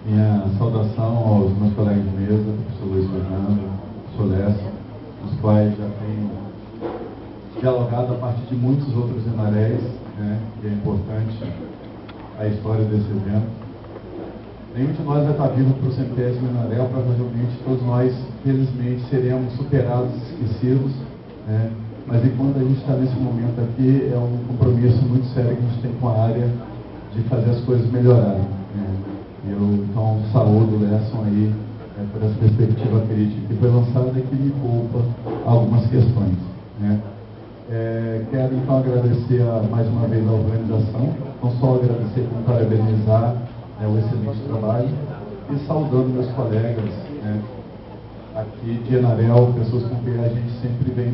Minha saudação aos meus colegas de mesa, professor Luiz Fernando, professor Lécio, os quais já têm dialogado a partir de muitos outros Enaréis, né, que é importante a história desse evento. Nenhum de nós vai estar vivo para o 100º Enaré, provavelmente todos nós, felizmente, seremos superados, esquecidos, né? Mas enquanto a gente está nesse momento aqui, é um compromisso muito sério que a gente tem com a área de fazer as coisas melhorarem, né? Eu, então, saúdo o Lesson aí, por essa perspectiva crítica que foi lançada e que me poupa algumas questões, né? Quero, então, agradecer mais uma vez a organização, não só agradecer, como parabenizar o excelente trabalho e saudando meus colegas, né, aqui de Enarel, pessoas com quem a gente sempre vem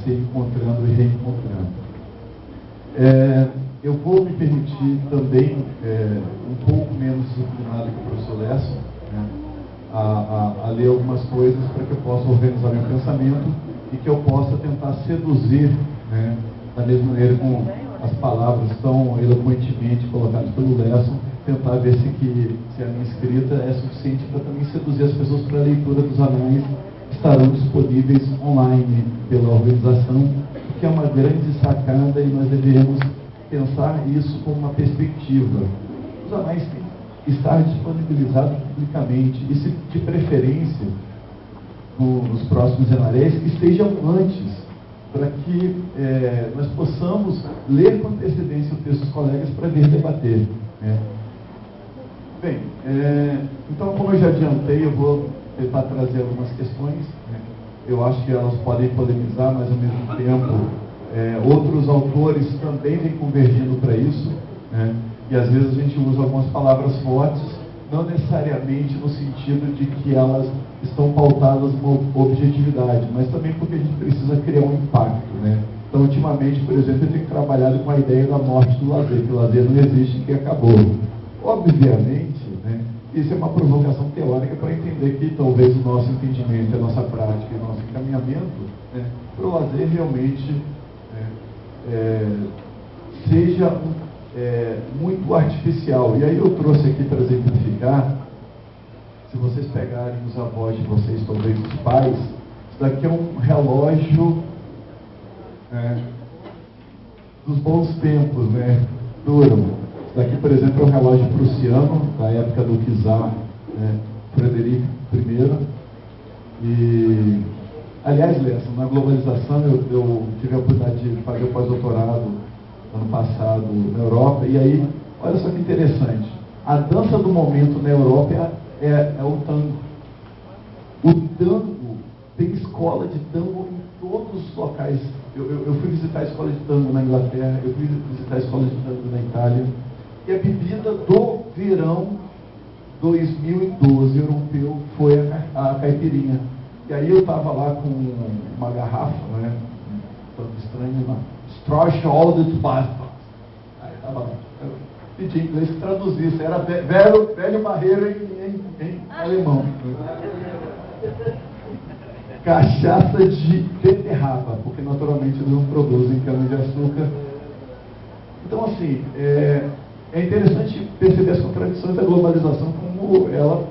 se encontrando e reencontrando. Eu vou me permitir também, um pouco menos disciplinado que o professor Lécio, né, a ler algumas coisas para que eu possa organizar meu pensamento e que eu possa tentar seduzir, né, da mesma maneira com as palavras tão eloquentemente colocadas pelo Lécio, tentar ver se a minha escrita é suficiente para também seduzir as pessoas para a leitura dos anões que estarão disponíveis online pela organização, que é uma grande sacada e nós deveremos pensar isso como uma perspectiva. Os anões têm que estar disponibilizados publicamente e, se de preferência, nos próximos Enaréis, que estejam antes, para que nós possamos ler com antecedência o texto dos colegas para vir debater, né? Bem, então, como eu já adiantei, eu vou tentar trazer algumas questões, né? Eu acho que elas podem polemizar, mas ao mesmo tempo outros autores também vêm convergindo para isso, né? E às vezes a gente usa algumas palavras fortes, não necessariamente no sentido de que elas estão pautadas numa objetividade, mas também porque a gente precisa criar um impacto, né? Então, ultimamente, por exemplo, eu tenho trabalhado com a ideia da morte do lazer, que o lazer não existe, que acabou. Obviamente, né, isso é uma provocação teórica para entender que talvez o nosso entendimento, a nossa prática e o nosso encaminhamento, né, para o lazer realmente seja muito artificial. E aí eu trouxe aqui para exemplificar, se vocês pegarem os avós de vocês, talvez os pais, isso daqui é um relógio dos bons tempos, né? Duram. Isso daqui, por exemplo, é um relógio prussiano, da época do czar, né, Frederico I. E, aliás, Lesson, na globalização, eu tive a oportunidade de fazer o pós-doutorado ano passado na Europa, e aí, olha só que interessante, a dança do momento na Europa é o tango. O tango tem escola de tango em todos os locais. Eu fui visitar a escola de tango na Inglaterra, eu fui visitar a escola de tango na Itália, e a bebida do verão 2012 europeu foi a caipirinha. E aí eu estava lá com uma garrafa, né, tanto estranho, uma Strauchaldet Basta. Aí estava lá, eu pedi em inglês que traduzisse, era velho barreiro em alemão. Cachaça de beterraba, porque naturalmente eles não produzem cana-de-açúcar. Então, assim, é interessante perceber as contradições da globalização, como ela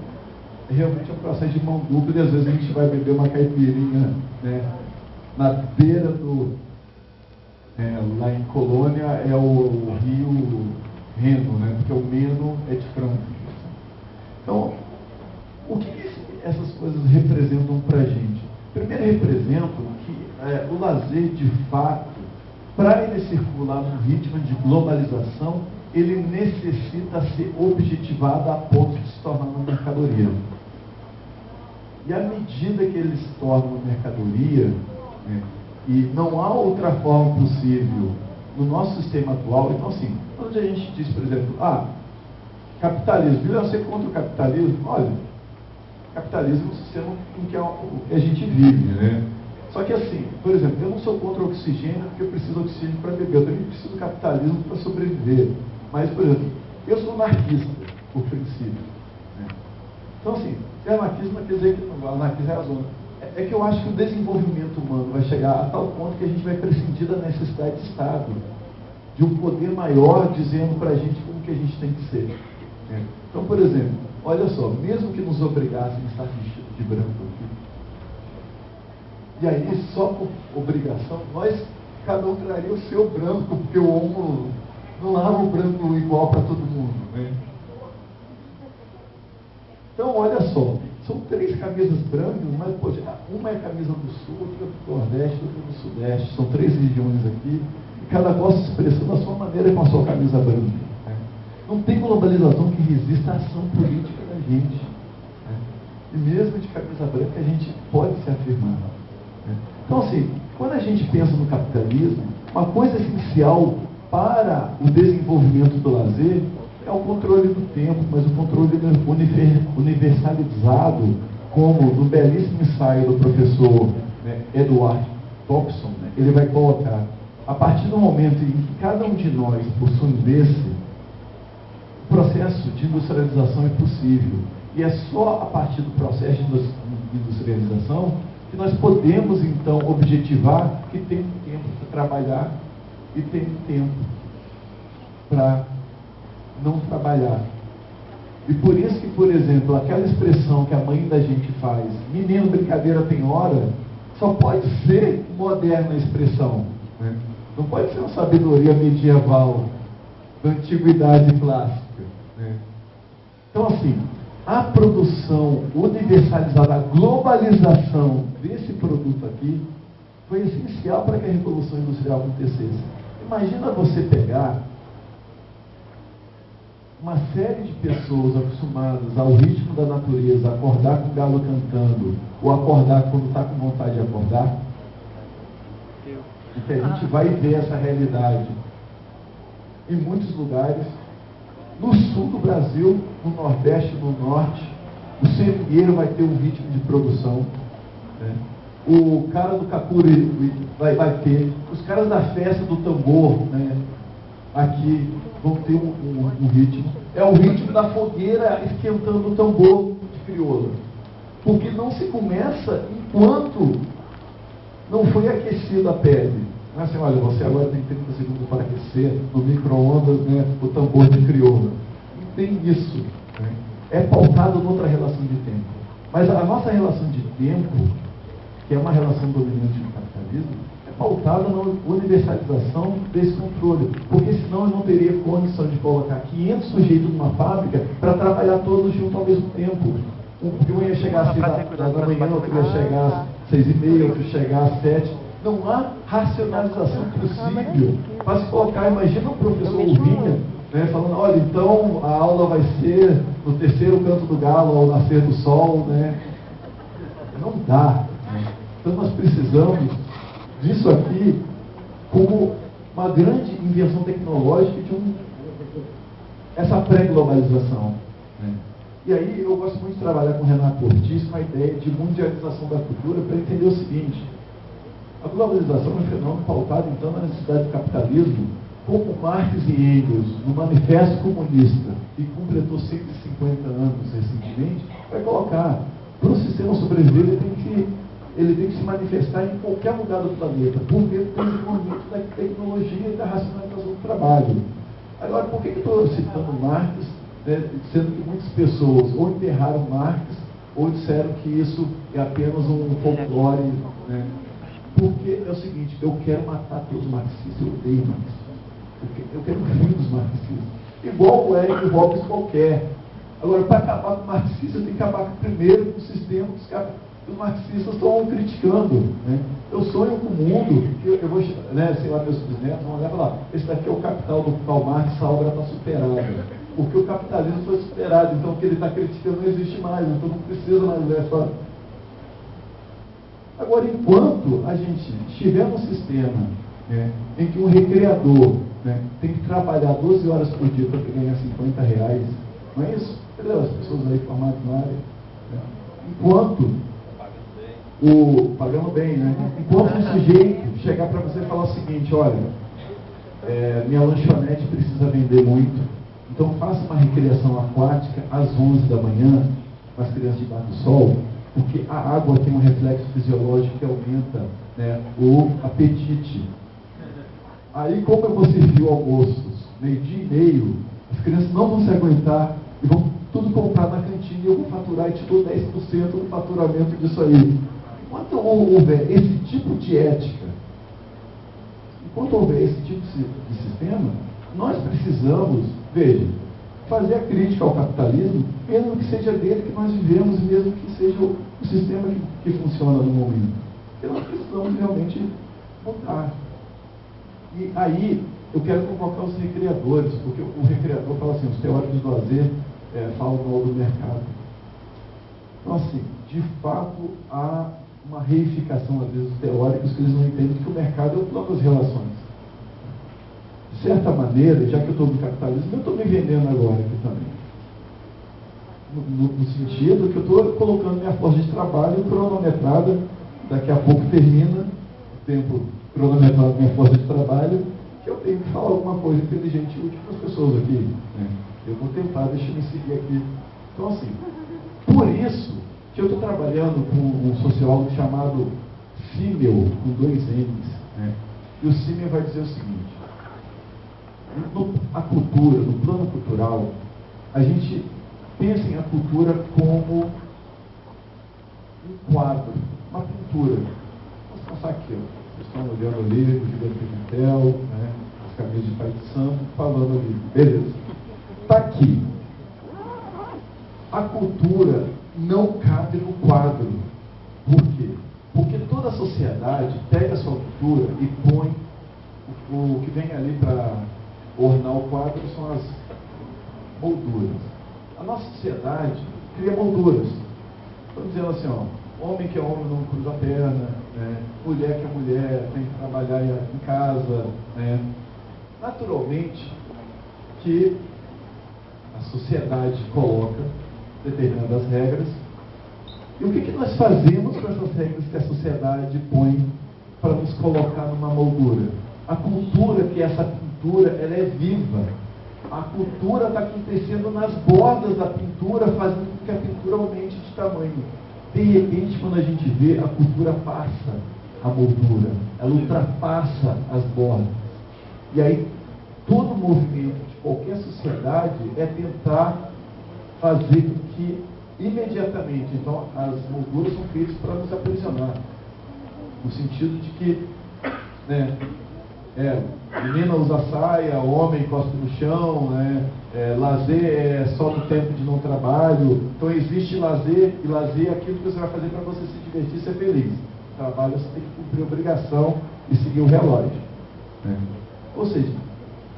realmente é um processo de mão dupla, e às vezes a gente vai beber uma caipirinha, né, na beira do... lá em Colônia é o rio Reno, né, porque o Meno é de Franco. Então, o que essas coisas representam para a gente? Primeiro, representam que o lazer, de fato, para ele circular no ritmo de globalização, ele necessita ser objetivado a ponto de se tornar uma mercadoria. E à medida que ele se torna uma mercadoria, né, e não há outra forma possível no nosso sistema atual, então assim, quando a gente diz, por exemplo, capitalismo, eu sei contra o capitalismo, olha, capitalismo é um sistema em que a gente vive, né? Só que assim, por exemplo, eu não sou contra o oxigênio, porque eu preciso de oxigênio para beber, eu também preciso do capitalismo para sobreviver. Mas, por exemplo, eu sou anarquista, por princípio, né? Então assim, ser anarquista não quer dizer que anarquismo é a zona. É que eu acho que o desenvolvimento humano vai chegar a tal ponto que a gente vai prescindir da necessidade de Estado. de um poder maior dizendo para a gente como que a gente tem que ser. Né? Então, por exemplo, olha só, mesmo que nos obrigassem a estar vestido de branco aqui, e aí só por obrigação, cada um traria o seu branco, porque o homo não lava o branco igual para todo mundo. Né? Então, olha só, são 3 camisas brancas, mas poxa, uma é a camisa do sul, outra do nordeste, outra do sudeste, são 3 regiões aqui, e cada qual se expressando da sua maneira com a sua camisa branca. Né? Não tem globalização que resista à ação política da gente. Né? E mesmo de camisa branca a gente pode se afirmar. Né? Então, assim, quando a gente pensa no capitalismo, uma coisa essencial para o desenvolvimento do lazer é o controle do tempo, mas o controle universalizado, como no belíssimo ensaio do professor, né, Edward Thompson, né, ele vai colocar, a partir do momento em que cada um de nós possui desse, o processo de industrialização é possível. E é só a partir do processo de industrialização que nós podemos, então, objetivar que tem tempo para trabalhar e tem tempo para não trabalhar. E por isso que, por exemplo, aquela expressão que a mãe da gente faz, menino, brincadeira tem hora, só pode ser moderna expressão. Né? Não pode ser uma sabedoria medieval, da antiguidade clássica. Né? Então, assim, a produção universalizada, a globalização desse produto aqui, foi essencial para que a Revolução Industrial acontecesse. Imagina você pegar uma série de pessoas acostumadas ao ritmo da natureza, acordar com o galo cantando, ou acordar quando está com vontade de acordar, e que a gente vai ver essa realidade em muitos lugares, no sul do Brasil, no nordeste, no norte, o seringueiro vai ter um ritmo de produção, né? O cara do Capuri vai ter, os caras da festa do tambor, né? Aqui vão ter um ritmo, é o ritmo da fogueira esquentando o tambor de crioula, porque não se começa enquanto não foi aquecida a pele. Não é assim, olha, você agora tem 30 segundos para aquecer no micro-ondas, né, o tambor de crioula. Não tem isso. Né? É pautado noutra relação de tempo. Mas a nossa relação de tempo, que é uma relação dominante do capitalismo, é pautada na universalização desse controle. Porque senão eu não teria condição de colocar 500 sujeitos numa fábrica para trabalhar todos juntos ao mesmo tempo. Um ia chegar às 6 da manhã, outro ia chegar às 6h30, outro ia chegar às 7. Não há racionalização possível para se colocar. Imagina o professor Uvinha, né, falando, olha, então a aula vai ser no terceiro canto do galo, ao nascer do sol, né? Não dá. Né? Então nós precisamos disso aqui como uma grande invenção tecnológica de essa pré-globalização. Né? E aí eu gosto muito de trabalhar com o Renato Ortiz com a ideia de mundialização da cultura para entender o seguinte: a globalização é um fenômeno pautado então na necessidade do capitalismo, como Marx e Engels, no Manifesto Comunista, que completou 150 anos recentemente, vai colocar, para o sistema sobreviver, ele tem que se manifestar em qualquer lugar do planeta, por meio do desenvolvimento da tecnologia e da racionalização do trabalho. Agora, por que eu estou citando Marx, né, sendo que muitas pessoas ou enterraram Marx, ou disseram que isso é apenas um folclore, né? Porque é o seguinte, eu quero matar todos os marxistas, eu odeio marxistas. Eu quero o fim dos marxistas. Igual o Eric Roberts qualquer. Agora, para acabar com o marxista, tem que acabar primeiro com o sistema que os marxistas estão criticando. Né? Eu sonho com um mundo, que eu vou, né, sei lá, meus bisnetos vão olhar e falar, esse daqui é o Capital do Karl Marx, essa obra está superada. Porque o capitalismo foi superado, então o que ele está criticando não existe mais, então não precisa mais dessa. Agora, enquanto a gente estiver num sistema, né, em que um recreador, né, tem que trabalhar 12 horas por dia para ganhar R$50, não é isso? Entendeu? As pessoas aí formadas na área. Né? Enquanto pagando bem, né? Enquanto um sujeito chegar para você e falar o seguinte, olha, minha lanchonete precisa vender muito, então faça uma recreação aquática às 11 da manhã, com as crianças debaixo do sol, porque a água tem um reflexo fisiológico que aumenta, né, o apetite. Aí, como eu vou servir o almoço, meio-dia e meio, as crianças não vão se aguentar e vão tudo comprar na cantina e eu vou faturar e te dou 10% do faturamento disso aí. Enquanto houver esse tipo de ética, enquanto houver esse tipo de sistema, nós precisamos, veja, fazer a crítica ao capitalismo, mesmo que seja dele que nós vivemos, mesmo que seja o sistema que funciona no momento. Porque nós precisamos realmente mudar. E aí, eu quero convocar os recreadores, porque o recreador fala assim, os teóricos do lazer falam mal do mercado. Então, assim, de fato, há uma reificação, às vezes, dos teóricos que eles não entendem que o mercado é o plano das relações. De certa maneira, já que eu estou no capitalismo, eu estou me vendendo agora aqui também. No sentido que eu estou colocando minha força de trabalho cronometrada, daqui a pouco termina o tempo cronometrado minha força de trabalho, que eu tenho que falar alguma coisa inteligente e útil para as pessoas aqui. Né? Eu vou tentar, deixa eu me seguir aqui. Então, assim, por isso que eu estou trabalhando com um sociólogo chamado Simmel, com 2 M's. Né? E o Simmel vai dizer o seguinte: a cultura, no plano cultural, a gente pensa em a cultura como um quadro, uma pintura. Vamos passar aqui, ó. Vocês estão olhando ali, o Gilberto Pimentel, né, as camisas de pai de santo, falando ali. Beleza. Está aqui. A cultura não cabe no quadro. Por quê? Porque toda a sociedade pega a sua cultura e põe o que vem ali para ornar o quadro são as molduras. A nossa sociedade cria molduras. Estamos dizendo assim, ó, homem que é homem não cruza a perna, né? Mulher que é mulher tem que trabalhar em casa. Né? Naturalmente que a sociedade coloca determinadas regras. E o que nós fazemos com essas regras que a sociedade põe para nos colocar numa moldura? A cultura, que é essa pintura, ela é viva. A cultura está acontecendo nas bordas da pintura, fazendo com que a pintura aumente de tamanho. De repente, quando a gente vê, a cultura passa a moldura, ela ultrapassa as bordas. E aí, todo movimento de qualquer sociedade é tentar fazer com que, imediatamente, então, as molduras são feitas para nos aprisionar. No sentido de que, né, menina usa saia, homem encosta no chão, né? Lazer é só no tempo de não trabalho. Então existe lazer, e lazer é aquilo que você vai fazer para você se divertir e ser feliz. Trabalho você tem que cumprir a obrigação e seguir o relógio. Né? Ou seja,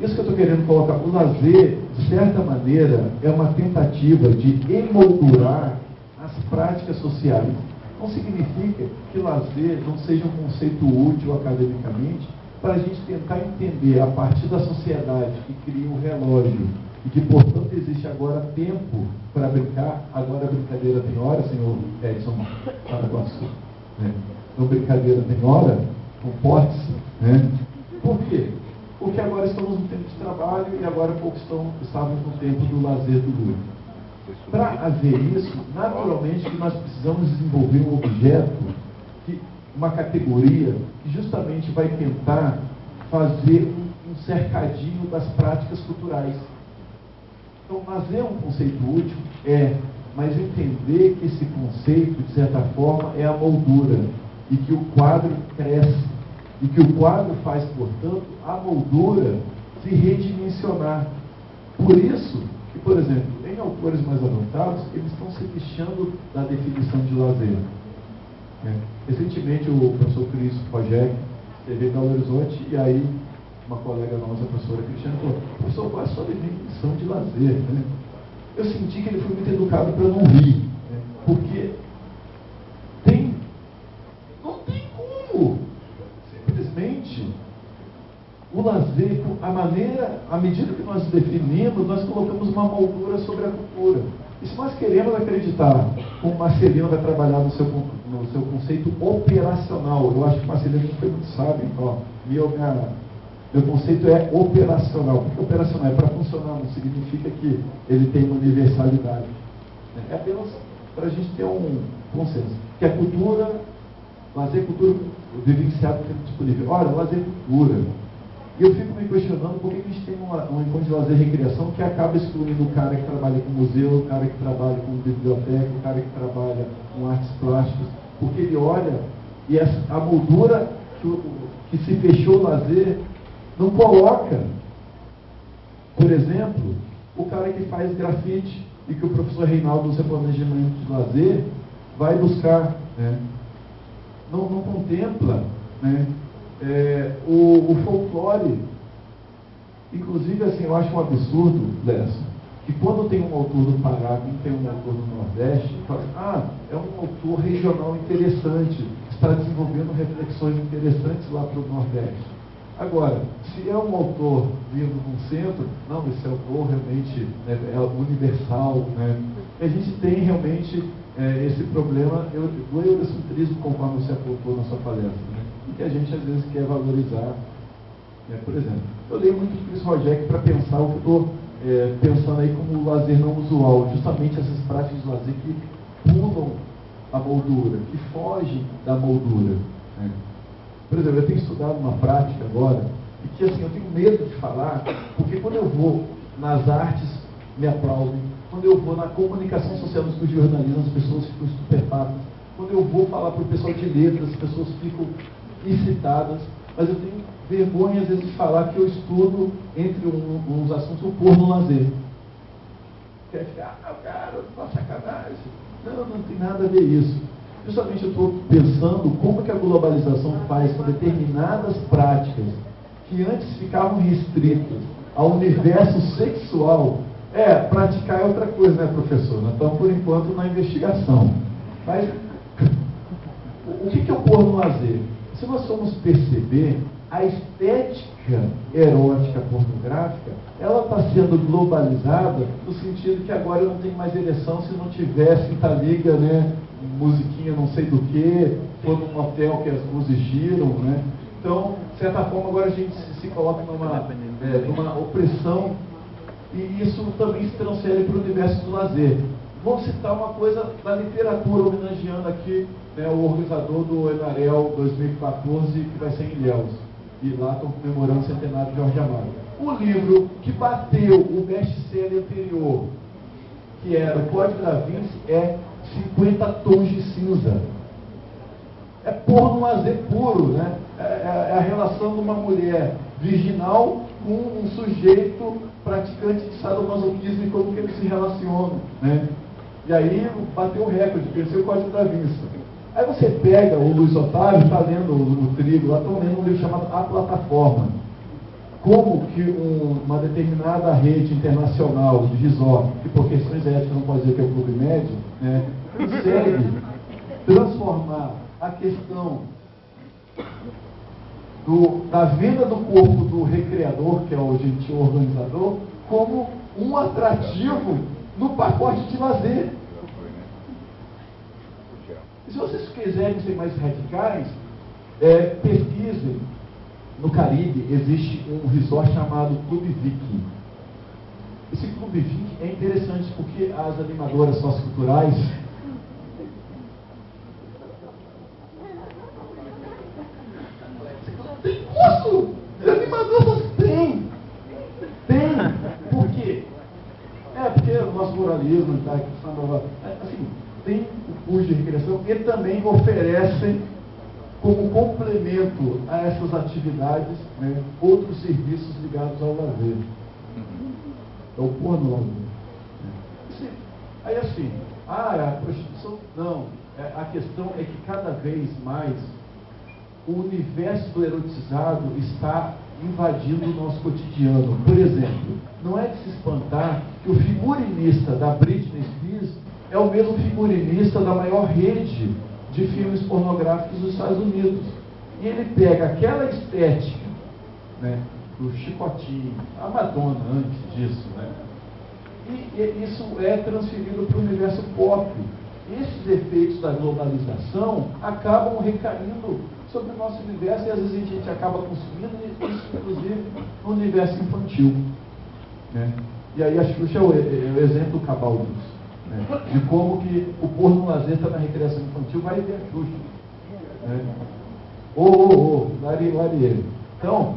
isso que eu estou querendo colocar, o lazer, de certa maneira, é uma tentativa de emoldurar as práticas sociais. Não significa que lazer não seja um conceito útil academicamente, para a gente tentar entender a partir da sociedade que cria um relógio e que, portanto, existe agora tempo para brincar. Agora a brincadeira tem hora, senhor Edson Paraguaçu. Né? Então, brincadeira tem hora, comporte-se. Né? Por quê? Porque agora estamos no tempo de trabalho e agora há pouco estávamos no tempo do lazer do luto. Para haver isso, naturalmente que nós precisamos desenvolver um objeto, uma categoria que justamente vai tentar fazer um cercadinho das práticas culturais. Então, lazer é um conceito útil? Mas entender que esse conceito, de certa forma, é a moldura, e que o quadro cresce, e que o quadro faz, portanto, a moldura se redimensionar. Por isso que, por exemplo, em autores mais avançados, eles estão se lixando da definição de lazer. Recentemente, o professor Cris Rogério esteve em Belo Horizonte, e aí uma colega nossa, a professora Cristiana, falou: professor, qual é a sua definição de lazer? Né? Eu senti que ele foi muito educado para não rir, né? Porque não tem como. Simplesmente, o lazer, à medida que nós definimos, nós colocamos uma moldura sobre a cultura. E se nós queremos acreditar como Marcelino vai trabalhar no seu conceito operacional, eu acho que Marcelino não foi muito sábio, então, meu conceito é operacional. Porque operacional é para funcionar, não significa que ele tem uma universalidade. É apenas para a gente ter um consenso. Que a cultura, lazer e cultura vivenciado tempo disponível. Olha, lazer e cultura E eu fico me questionando por que a gente tem um encontro de lazer e recreação que acaba excluindo o cara que trabalha com museu, o cara que trabalha com biblioteca, o cara que trabalha com artes plásticas, porque ele olha e a moldura que se fechou o lazer não coloca, por exemplo, o cara que faz grafite e que o professor Reinaldo, no seu planejamento de lazer, vai buscar, né? Não contempla, né? O folclore. Inclusive, assim, eu acho um absurdo, Lécio, que quando tem um autor do Pará e tem um autor do Nordeste, fala assim, é um autor regional interessante, está desenvolvendo reflexões interessantes lá para o Nordeste. Agora, se é um autor vindo de um centro, não, esse autor realmente é universal, né? A gente tem realmente esse problema do eurocentrismo, conforme você apontou na sua palestra, né? E que a gente às vezes quer valorizar. Por exemplo, eu leio muito Chris Rojek para pensar o que eu estou pensando aí como lazer não usual, justamente essas práticas de lazer que pulam a moldura, que fogem da moldura, né? Por exemplo, eu tenho estudado uma prática agora, e que assim, eu tenho medo de falar, porque quando eu vou nas artes, me aplaudem, quando eu vou na comunicação social, no estudo de jornalismo, as pessoas ficam estupefatas, quando eu vou falar para o pessoal de letras, as pessoas ficam excitadas, mas eu tenho vergonha às vezes de falar que eu estudo, entre uns assuntos, o porno lazer. Quer ficar, cara, uma sacanagem. Não tem nada a ver isso. Justamente eu estou pensando como que a globalização faz com determinadas práticas que antes ficavam restritas ao universo sexual. Praticar é outra coisa, né, professor? Nós estamos, por enquanto, na investigação. Mas o que é o porno lazer? Se nós formos perceber, a estética erótica pornográfica, ela está sendo globalizada no sentido que agora eu não tenho mais ereção se não tiver cinta-liga, né, musiquinha não sei do que, for num hotel que as luzes giram, né? Então, de certa forma, agora a gente se coloca numa opressão, e isso também se transfere para o universo do lazer. Vou citar uma coisa da literatura, homenageando aqui, né, o organizador do Enarel 2014, que vai ser em Ilhéus. E lá estão comemorando o centenário de Jorge Amado. O livro que bateu o best-seller anterior, que era o Código da Vinci, é 50 Tons de Cinza. É porno lazer puro, né? É a relação de uma mulher virginal com um sujeito praticante de sadomasoquismo e como que eles se relacionam, né? E aí bateu o recorde, venceu o Código da Vinci. Aí você pega o Luiz Otávio, está lendo o Trigo, lá estão lendo um livro chamado A Plataforma. Como que uma determinada rede internacional de resort, que por questões éticas não pode dizer que é o Clube Médio, né, consegue transformar a questão da venda do corpo do recreador, que é o gentil organizador, como um atrativo no pacote de lazer. E se vocês quiserem ser mais radicais, pesquisem. No Caribe existe um resort chamado Clube Viking. Esse Clube Viking é interessante porque as animadoras socioculturais tem curso! Animadoras tem! Por quê? Porque o nosso moralismo tá, assim, tem o curso de recreação e também oferecem como complemento a essas atividades, né, outros serviços ligados ao lazer. É o porno lazer. Aí assim, a prostituição, não. A questão é que cada vez mais o universo do erotizado está invadindo o nosso cotidiano. Por exemplo, não é de se espantar que o figurinista da Britney Spears é o mesmo figurinista da maior rede de filmes pornográficos dos Estados Unidos. E ele pega aquela estética, né, do chicotinho, a Madonna antes disso, né, e isso é transferido para o universo pop. Esses efeitos da globalização acabam recaindo sobre o nosso universo e às vezes a gente acaba consumindo isso, inclusive, no universo infantil, né? E aí a Xuxa é o exemplo cabal disso. De como que o porno lazer está na recreação infantil, vai ver a Xuxa. Né? Lari. Então,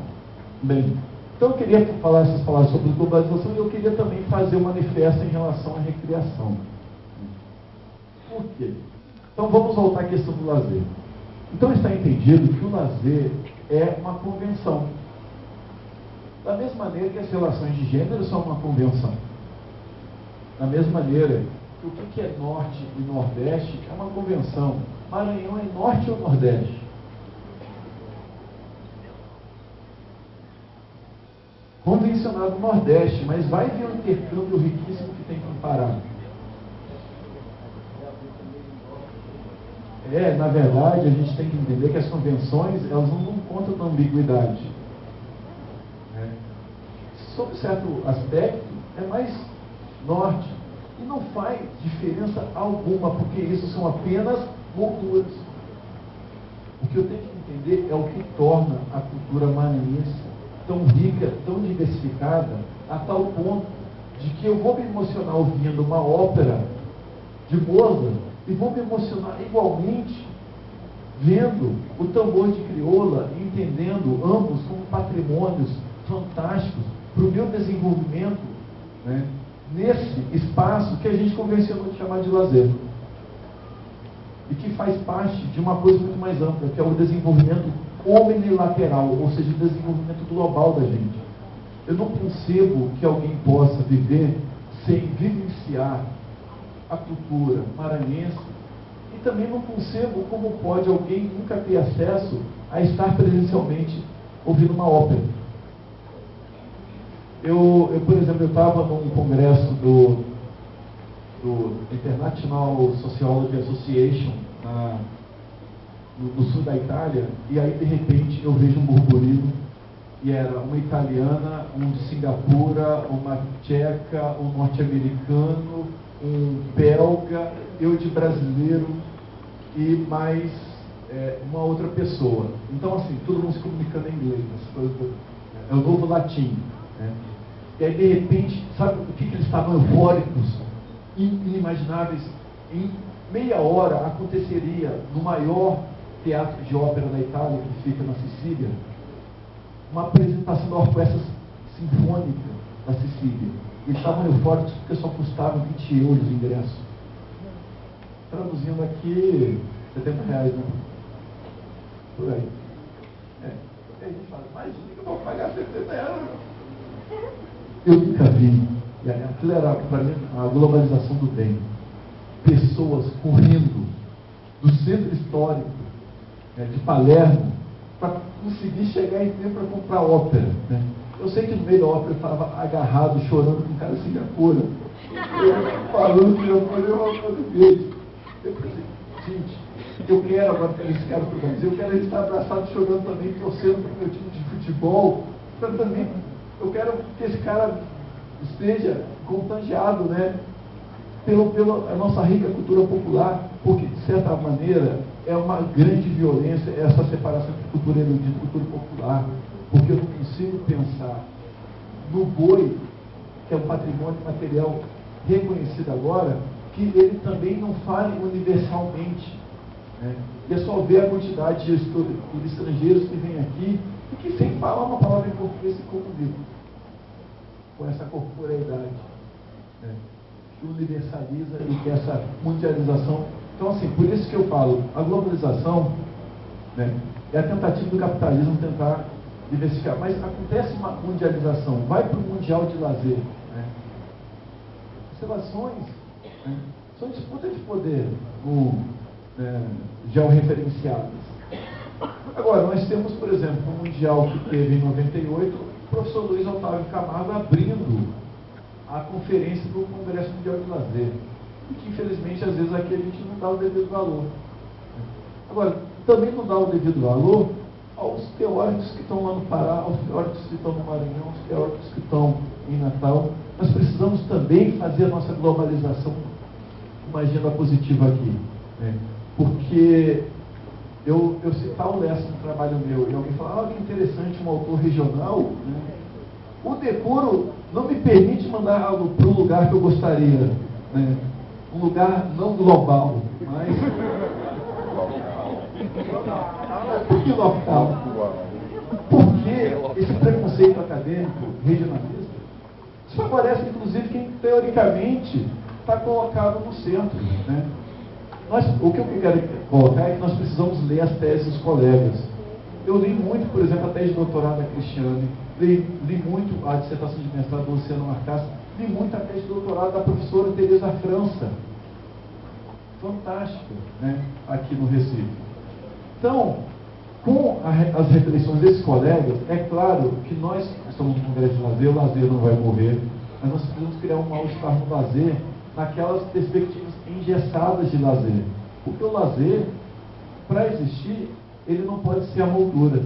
Bem, então eu queria falar essas palavras sobre globalização e eu queria também fazer um manifesto em relação à recreação. Por quê? Então vamos voltar à questão do lazer. Então está entendido que o lazer é uma convenção. Da mesma maneira que as relações de gênero são uma convenção. Da mesma maneira que o que é norte e nordeste é uma convenção. Maranhão é norte ou nordeste? Convencionado nordeste, mas vai ver um intercâmbio riquíssimo que tem que parar. Na verdade, a gente tem que entender que as convenções, elas não dão conta da ambiguidade. Sob certo aspecto, é mais norte. E não faz diferença alguma, porque isso são apenas molduras. O que eu tenho que entender é o que torna a cultura maranhense tão rica, tão diversificada, a tal ponto de que eu vou me emocionar ouvindo uma ópera de Mozart e vou me emocionar igualmente vendo o tambor de crioula, entendendo ambos como patrimônios fantásticos para o meu desenvolvimento, né, nesse espaço que a gente convencionou de chamar de lazer. E que faz parte de uma coisa muito mais ampla, que é o desenvolvimento omnilateral, ou seja, o desenvolvimento global da gente. Eu não concebo que alguém possa viver sem vivenciar a cultura maranhense, e também não concebo como pode alguém nunca ter acesso a estar presencialmente ouvindo uma ópera. Por exemplo, eu estava num congresso do International Sociology Association no sul da Itália, e aí de repente eu vejo um burburinho, e era uma italiana, um de Singapura, uma tcheca, um norte-americano, um belga, eu de brasileiro e mais uma outra pessoa. Então assim, todo mundo se comunicando em inglês, é o novo latim, né? E aí de repente, sabe o que eles estavam eufóricos, inimagináveis? Em meia hora aconteceria no maior teatro de ópera da Itália, que fica na Sicília, uma apresentação da Orquestra Sinfônica da Sicília. Eles estavam eufóricos porque só custava 20 euros o ingresso. Traduzindo aqui, 70 reais, né? Por aí. A gente fala, imagina que eu vou pagar 70 euros. Eu nunca vi, aquilo era para mim a globalização do bem. Pessoas correndo do centro histórico de Palermo para conseguir chegar em tempo para comprar ópera, né? Eu sei que no meio da ópera eu estava agarrado, chorando com um cara de Singapura. Eu falando que eu falei uma coisa dele. Eu falei, gente, eu quero agora que esse cara para o Brasil, eu quero ele estar abraçado, chorando também, torcendo para o meu time de futebol. Também, eu quero que esse cara esteja contagiado, né, pela nossa rica cultura popular, porque, de certa maneira, é uma grande violência essa separação entre cultura erudita e cultura popular, porque eu não consigo pensar no boi, que é um patrimônio material reconhecido agora, que ele também não fale universalmente, né? E é só ver a quantidade de estrangeiros que vêm aqui e que, sem falar uma palavra em português, se comunicam com essa corporeidade, né, que universaliza e que essa mundialização. Então, assim, por isso que eu falo, a globalização, né, é a tentativa do capitalismo tentar diversificar, mas acontece uma mundialização, vai para o mundial de lazer, né? As relações, né, são disputas de poder georreferenciadas. Agora, nós temos, por exemplo, um mundial que teve em 98, o professor Luiz Otávio Camargo abrindo a conferência do Congresso Mundial de Lazer, e que infelizmente às vezes aqui a gente não dá o devido valor. Agora, também não dá o devido valor aos teóricos que estão lá no Pará, aos teóricos que estão no Maranhão, aos teóricos que estão em Natal. Nós precisamos também fazer a nossa globalização uma agenda positiva aqui, né? Porque eu citar o Lessa no trabalho meu, e alguém fala, que interessante, um autor regional, né? O decoro não me permite mandar algo para um lugar que eu gostaria, né? Um lugar não global, mas... Por que local? Porque esse preconceito acadêmico regionalista, isso favorece, inclusive, quem teoricamente está colocado no centro, né? O que eu quero colocar é que nós precisamos ler as teses dos colegas. Eu li muito, por exemplo, a tese de doutorado da Cristiane, li muito a dissertação de mestrado do Luciano Marcassi, li muito a tese de doutorado da professora Teresa França. Fantástica, né? Aqui no Recife. Então, com as reflexões desses colegas, é claro que nós estamos no Congresso de Lazer, o lazer não vai morrer, mas nós precisamos criar um mal-estar no lazer, naquelas perspectivas engessadas de lazer. Porque o lazer, para existir, ele não pode ser a moldura.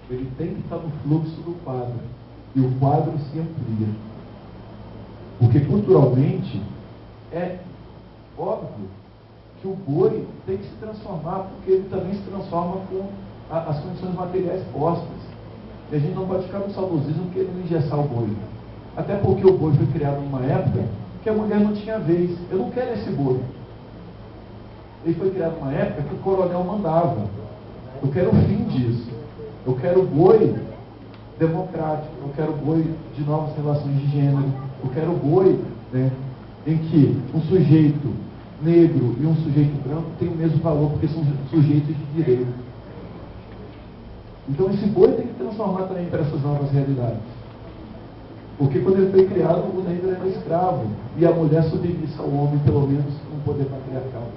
Ele tem que estar no fluxo do quadro. E o quadro se amplia. Porque culturalmente é óbvio que o boi tem que se transformar, porque ele também se transforma com as condições materiais postas. E a gente não pode ficar no saudosismo querendo engessar o boi. Até porque o boi foi criado numa época que a mulher não tinha vez. Eu não quero esse boi. Ele foi criado numa época que o coronel mandava. Eu quero o fim disso. Eu quero boi democrático. Eu quero boi de novas relações de gênero. Eu quero boi, né, em que um sujeito negro e um sujeito branco têm o mesmo valor, porque são sujeitos de direito. Então esse boi tem que transformar também para essas novas realidades. Porque quando ele foi criado, o negro era escravo. E a mulher submissa ao homem, pelo menos, com poder patriarcal.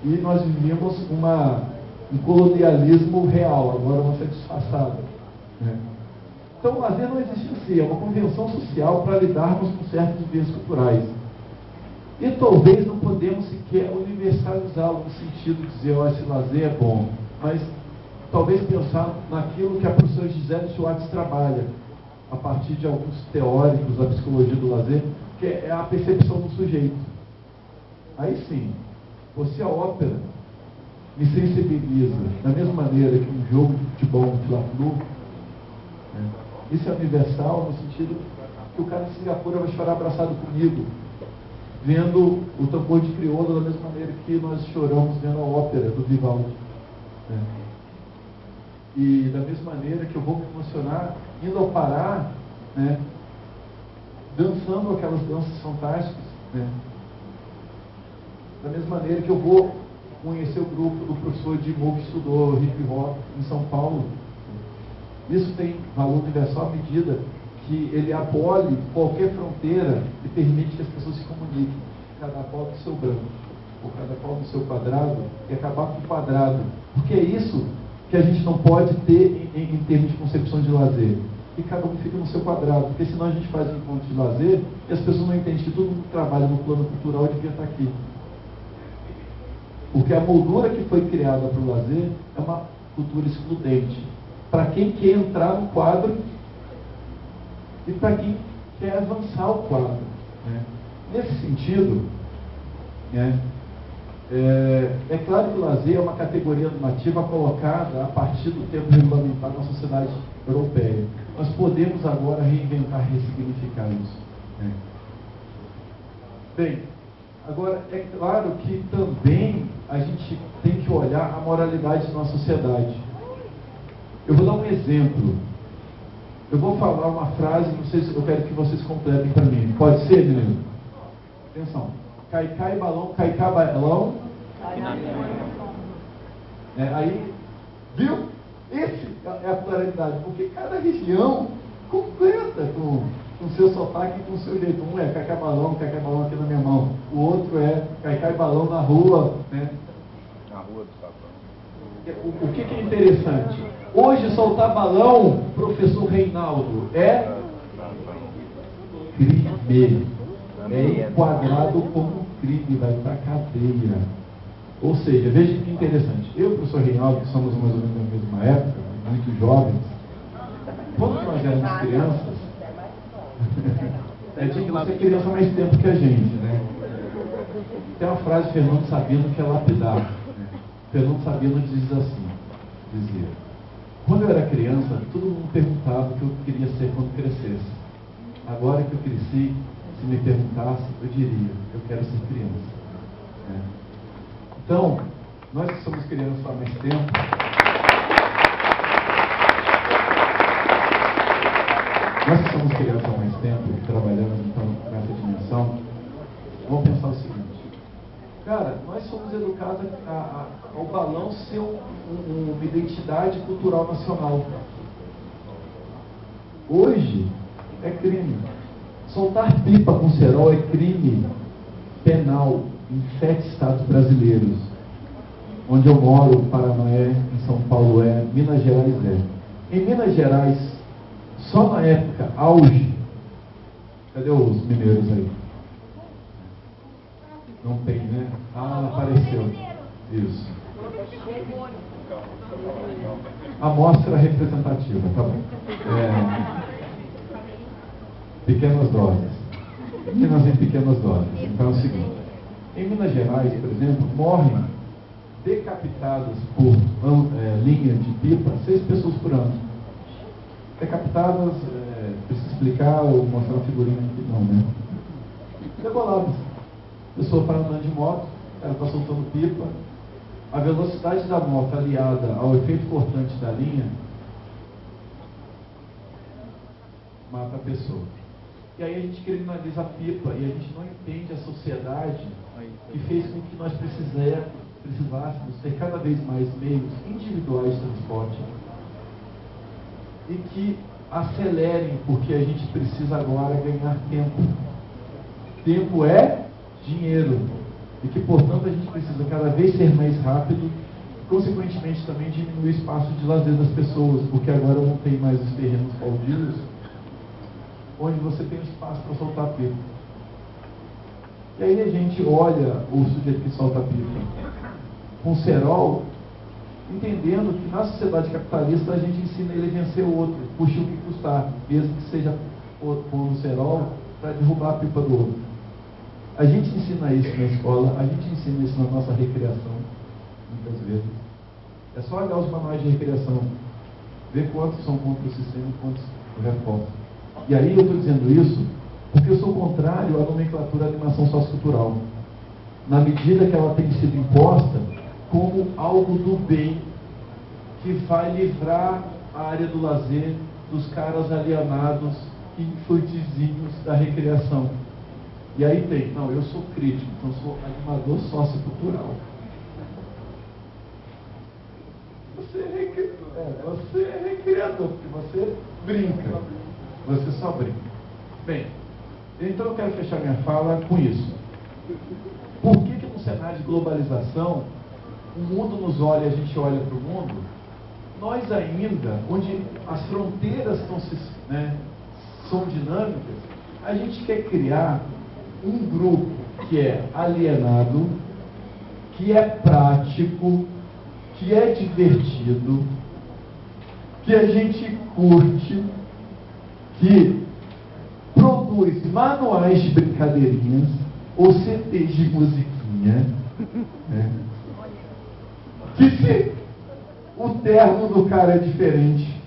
E nós vivíamos um colonialismo real, agora uma disfarçada. Né? Então o lazer não existe em si, é uma convenção social para lidarmos com certos viés culturais. E talvez não podemos sequer universalizá-lo no sentido de dizer, esse lazer é bom. Mas talvez pensar naquilo que a professora Gisele Schwartz trabalha, a partir de alguns teóricos da psicologia do lazer, que é a percepção do sujeito. Aí sim, você a ópera me sensibiliza da mesma maneira que um jogo de futebol de Fla-Flu, né? Isso é universal no sentido que o cara de Singapura vai chorar abraçado comigo, vendo o tambor de crioula da mesma maneira que nós choramos vendo a ópera do Vivaldi. Né? E da mesma maneira que eu vou me emocionar indo ao Pará, né, dançando aquelas danças fantásticas, né? Da mesma maneira que eu vou conhecer o grupo do professor Edmur que estudou hip hop em São Paulo. Isso tem valor universal à medida que ele abole qualquer fronteira e permite que as pessoas se comuniquem, cada qual do seu branco, ou cada qual do seu quadrado, e acabar com o quadrado. Porque é isso que a gente não pode ter em termos de concepção de lazer. E cada um fica no seu quadrado, porque senão a gente faz um encontro de lazer e as pessoas não entendem que todo mundo que trabalha no plano cultural devia estar aqui. Porque a moldura que foi criada para o lazer é uma cultura excludente. Para quem quer entrar no quadro e para quem quer avançar o quadro. Né? Nesse sentido, né, é claro que o lazer é uma categoria normativa colocada a partir do tempo regulamentar na sociedade europeia. Nós podemos agora reinventar, ressignificar isso. Né? Bem, agora é claro que também a gente tem que olhar a moralidade da nossa sociedade. Eu vou dar um exemplo. Eu vou falar uma frase, não sei se eu quero que vocês completem para mim. Pode ser, menino? Atenção. Cai balão, cai balão. Aí, viu? Esse é a pluralidade, porque cada região completa com o seu sotaque e com o seu jeito. Um é cai balão aqui na minha mão. O outro é cai balão na rua, né? Na rua do Sapão. O que é interessante? Hoje soltar balão, professor Reinaldo, é crime. É enquadrado como crime, vai para a cadeia. Ou seja, veja que interessante. Eu e o professor Reinaldo, que somos mais ou menos da mesma época, muito jovens, quando nós éramos crianças, tinha que ser criança mais tempo que a gente, né? Tem uma frase de Fernando Sabino que é lapidar. Né? Fernando Sabino dizia: quando eu era criança, todo mundo perguntava o que eu queria ser quando crescesse. Agora que eu cresci, se me perguntasse, eu diria: eu quero ser criança. Né? Então, nós que somos crianças há mais tempo, Nós que estamos criados há mais tempo, trabalhando então nessa dimensão, vamos pensar o seguinte: cara, nós somos educados ao balão ser uma identidade cultural nacional. Hoje é crime. Soltar pipa com cerol é crime penal em 7 estados brasileiros. Onde eu moro, Paraná é, em São Paulo é, Minas Gerais é. Em Minas Gerais, só na época auge, cadê os mineiros aí? Não tem, né? Ah, apareceu. Isso. Amostra representativa, tá bom. Pequenas doses. Minas em pequenas doses. Então é o seguinte: em Minas Gerais, por exemplo, morrem decapitadas por linha de pipa 6 pessoas por ano. Decapitadas, precisa explicar ou mostrar uma figurinha aqui? Não, né? Deboladas. A pessoa para andando de moto, ela está soltando pipa, a velocidade da moto aliada ao efeito cortante da linha mata a pessoa. E aí a gente criminaliza a pipa e a gente não entende a sociedade que fez com que nós precisássemos ter cada vez mais meios individuais de transporte e que acelerem, porque a gente precisa agora ganhar tempo. Tempo é dinheiro. E que, portanto, a gente precisa cada vez ser mais rápido e, consequentemente, também diminuir o espaço de lazer das pessoas, porque agora não tem mais os terrenos baldios onde você tem espaço para soltar pipa. E aí a gente olha o sujeito que solta pipa com cerol, entendendo que na sociedade capitalista a gente ensina ele a vencer o outro, custe o que custar, mesmo que seja pondo cerol para derrubar a pipa do outro. A gente ensina isso na escola, a gente ensina isso na nossa recreação, muitas vezes. É só olhar os manuais de recreação, ver quantos são contra o sistema e quantos reforçam. E aí eu estou dizendo isso porque eu sou contrário à nomenclatura de animação sociocultural, na medida que ela tem sido imposta como algo do bem que vai livrar a área do lazer dos caras alienados e infantizinhos da recreação. E aí tem, não, eu sou crítico, então sou animador sociocultural. Você é recreador, porque você brinca. Você só brinca. Bem, então eu quero fechar minha fala com isso. Por que no cenário de globalização, o mundo nos olha, a gente olha para o mundo, nós ainda, onde as fronteiras são dinâmicas, a gente quer criar um grupo que é alienado, que é prático, que é divertido, que a gente curte, que produz manuais de brincadeirinhas ou CDs de musiquinha, né? Que se o termo do cara é diferente,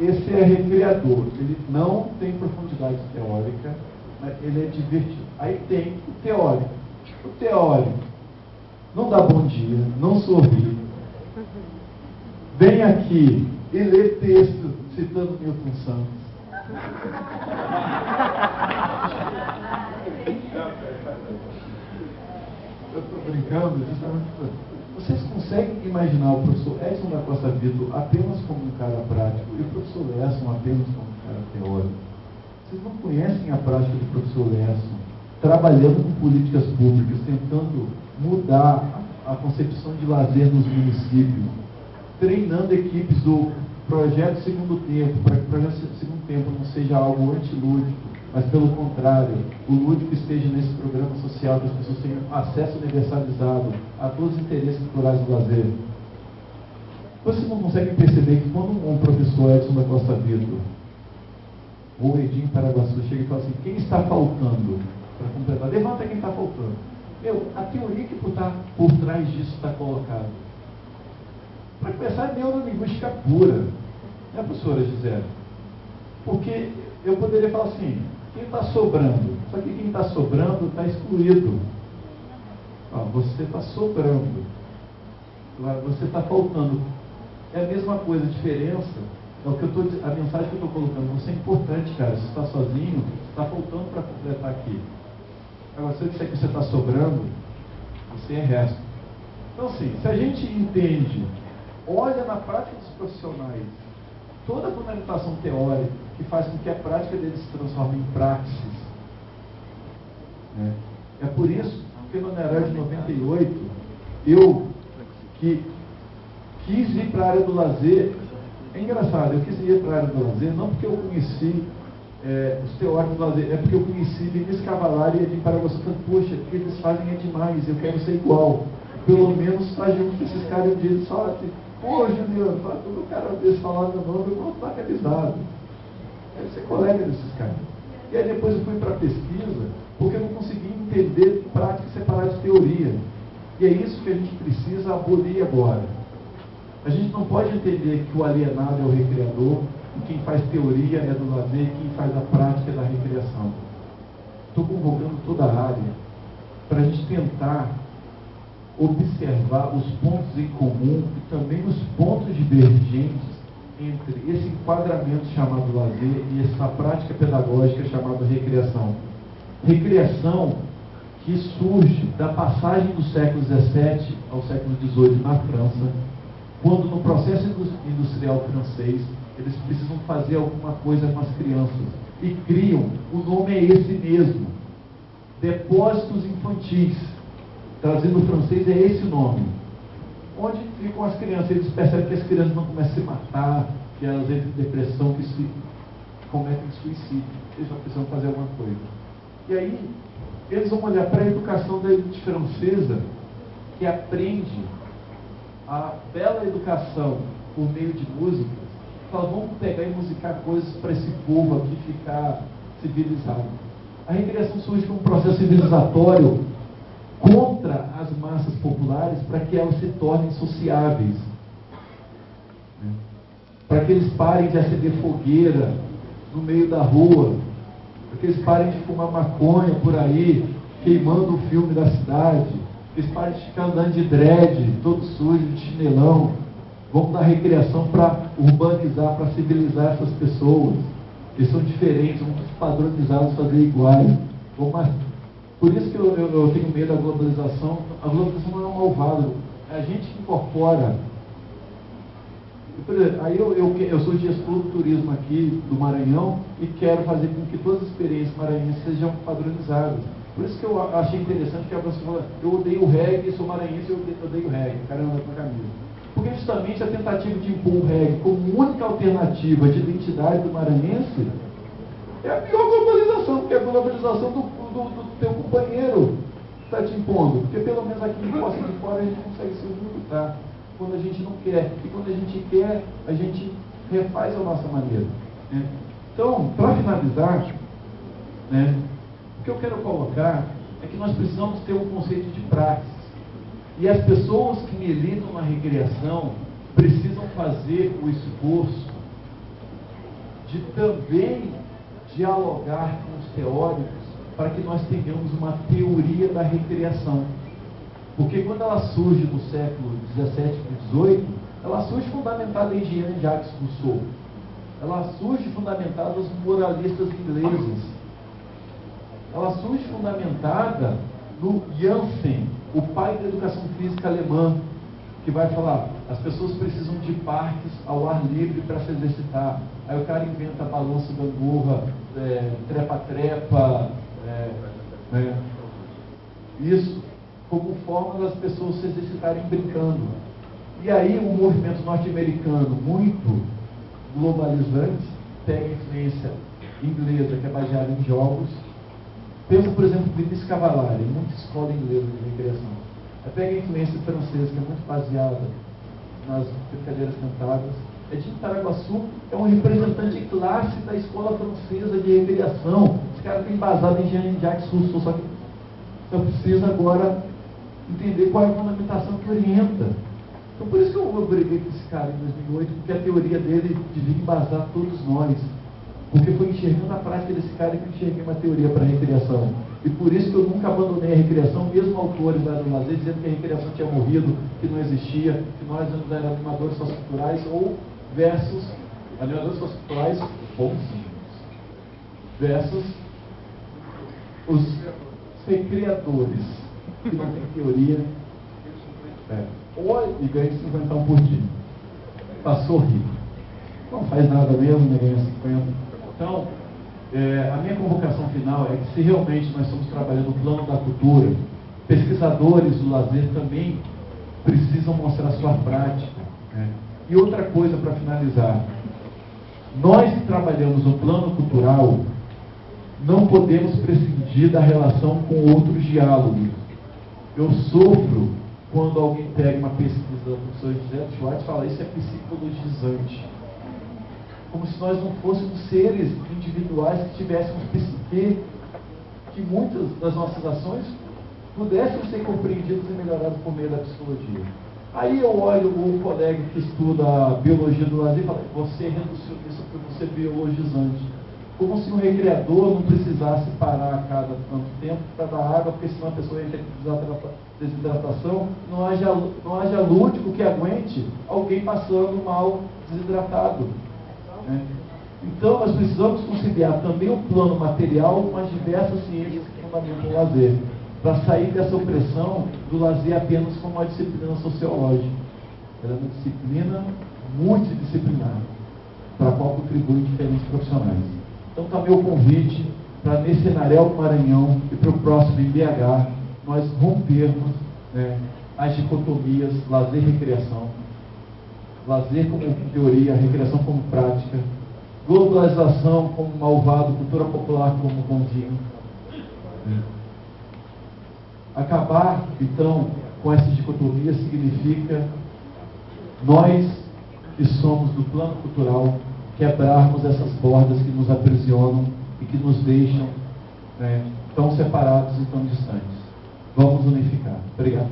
esse é recreador, ele não tem profundidade teórica, mas ele é divertido. Aí tem o teórico. O teórico não dá bom dia, não sorri, vem aqui e lê texto citando Milton Santos. Eu estou brincando, justamente. Vocês conseguem imaginar o professor Edson da Costa Vitor apenas como um cara prático e o professor Lesson apenas como um cara teórico? Vocês não conhecem a prática do professor Lesson trabalhando com políticas públicas, tentando mudar a concepção de lazer nos municípios, treinando equipes do projeto Segundo Tempo, para que o projeto Segundo Tempo não seja algo antilúdico, mas pelo contrário, o lúdico esteja nesse programa social, que as pessoas tenham acesso universalizado a todos os interesses culturais do lazer. Vocês não conseguem perceber que quando um professor Edson da Costa Vitor ou Edinho Paraguaçu chega e fala assim, quem está faltando para completar? Levanta quem está faltando. A teoria que por trás disso está colocada. Para começar, é neurolinguística pura, né, professora Gisele? Porque eu poderia falar assim, quem está sobrando? Só que quem está sobrando está excluído. Você está sobrando. Você está faltando. É a mesma coisa, a diferença A mensagem que eu estou colocando, você é importante, cara. Você está sozinho, está faltando para completar aqui. Agora, se eu disser que você está sobrando, você é resto. Então, assim, se a gente entende, olha na prática dos profissionais, toda a fundamentação teórica que faz com que a prática deles se transforme em praxis, né? É por isso que no Nered de 98, eu que quis ir para a área do lazer. É engraçado, eu quis ir para a área do lazer, não porque eu conheci os teóricos do lazer, é porque eu conheci Vinícius Cavalari e Edim Paraguaçu. Poxa, o que eles fazem é demais, eu quero ser igual. Pelo menos estar junto com esses caras um dia eles falam assim, pô, Juliano, quando o cara desse falar meu nome, eu vou estar realizado. Quero ser colega desses caras. E aí depois eu fui para a pesquisa, porque eu não consegui entender prática separada de teoria. E é isso que a gente precisa abolir agora. A gente não pode entender que o alienado é o recreador, e quem faz teoria é do lazer, e quem faz a prática é da recreação. Estou convocando toda a área para a gente tentar observar os pontos em comum e também os pontos divergentes entre esse enquadramento chamado lazer e essa prática pedagógica chamada recreação. Recreação que surge da passagem do século XVII ao século XVIII na França, quando no processo industrial francês eles precisam fazer alguma coisa com as crianças e criam, o nome é esse mesmo, depósitos infantis, trazido do francês é esse nome, onde ficam as crianças. Eles percebem que as crianças não começam a se matar, que elas entram em depressão, que se cometem suicídio, eles já precisam fazer alguma coisa. E aí eles vão olhar para a educação da elite francesa, que aprende a bela educação por meio de música, fala, vamos pegar e musicar coisas para esse povo aqui ficar civilizado. A recreação surge como um processo civilizatório contra as massas populares para que elas se tornem sociáveis, né? Para que eles parem de acender fogueira no meio da rua, para que eles parem de fumar maconha por aí, queimando o filme da cidade, eles parem de ficar andando de dread, todo sujo, de chinelão. Vamos dar recreação para urbanizar, para civilizar essas pessoas, que são diferentes, vamos padronizá-los, fazer iguais. Por isso que eu tenho medo da globalização. A globalização não é um malvado, é a gente que incorpora. Por exemplo, aí eu sou gestor do turismo aqui do Maranhão e quero fazer com que todas as experiências maranhenses sejam padronizadas. Por isso que eu achei interessante que a pessoa falou, eu odeio o reggae, sou maranhense, eu odeio o reggae, o cara anda com a camisa. Porque justamente a tentativa de impor o reggae como única alternativa de identidade do maranhense é a pior globalização, porque é a globalização do teu companheiro que está te impondo. Porque pelo menos aqui em Poça de Fora a gente consegue se juntar quando a gente não quer. E quando a gente quer, a gente refaz a nossa maneira, né? Então, para finalizar, né, o que eu quero colocar é que nós precisamos ter um conceito de praxis. E as pessoas que militam na recreação precisam fazer o esforço de também dialogar com os teóricos para que nós tenhamos uma teoria da recreação. Porque quando ela surge no século XVII e XVIII, ela surge fundamentada em Jean-Jacques Rousseau. Ela surge fundamentada nos moralistas ingleses. Ela surge fundamentada no Jansen, o pai da educação física alemã, que vai falar, as pessoas precisam de parques ao ar livre para se exercitar. Aí o cara inventa balanço, gangorra, trepa-trepa, né? Isso como forma das pessoas se exercitarem brincando. E aí o movimento norte-americano, muito globalizante, pega a influência inglesa, que é baseada em jogos. Pensa, por exemplo, Vinícius Cavalari, muita escola inglesa de recreação. Aí pega a influência francesa, que é muito baseada nas brincadeiras cantadas. Edim Paraguaçu é um representante classe da escola francesa de recreação. Esse cara está embasado em Jean-Jacques Rousseau, só que só precisa agora entender qual é a fundamentação que orienta. Então, por isso que eu briguei com esse cara em 2008, porque a teoria dele devia embasar todos nós. Porque foi enxergando a prática desse cara que eu enxerguei uma teoria para a recreação. E por isso que eu nunca abandonei a recreação, mesmo autores lá no lazer, dizendo que a recreação tinha morrido, que não existia, que nós éramos animadores socioculturais, ou versus animadores sociais bonzinhos versus os recreadores que não tem teoria, e ganha 50 por dia. Passou rico. Não faz nada mesmo, né? Ganha 50. Então, a minha convocação final é que, se realmente nós estamos trabalhando no plano da cultura, pesquisadores do lazer também precisam mostrar sua prática, né? E outra coisa para finalizar, nós que trabalhamos no plano cultural não podemos prescindir da relação com outros diálogos. Eu sofro quando alguém pega uma pesquisa do professor José Schwartz e fala: isso é psicologizante. Como se nós não fôssemos seres individuais que tivéssemos psique, que muitas das nossas ações pudessem ser compreendidas e melhoradas por meio da psicologia. Aí eu olho o colega que estuda a biologia do lazer e falo: você é reducionista porque você é biologizante. Como se um recreador não precisasse parar a cada tanto tempo para dar água, porque senão a pessoa entra em desidratação, não haja lúdico que aguente alguém passando mal desidratado, né? Então nós precisamos conciliar também o plano material com as diversas ciências que fundamentam o lazer, para sair dessa opressão do lazer apenas como uma disciplina sociológica. Ela é uma disciplina multidisciplinar, para a qual contribuem diferentes profissionais. Então está meu convite para, nesse Enarel do Maranhão e para o próximo em BH, nós rompermos, né, as dicotomias lazer e recreação, lazer como teoria, recreação como prática, globalização como malvado, cultura popular como bonzinho, né? Acabar, então, com essa dicotomia significa nós, que somos do plano cultural, quebrarmos essas bordas que nos aprisionam e que nos deixam, né, tão separados e tão distantes. Vamos unificar. Obrigado.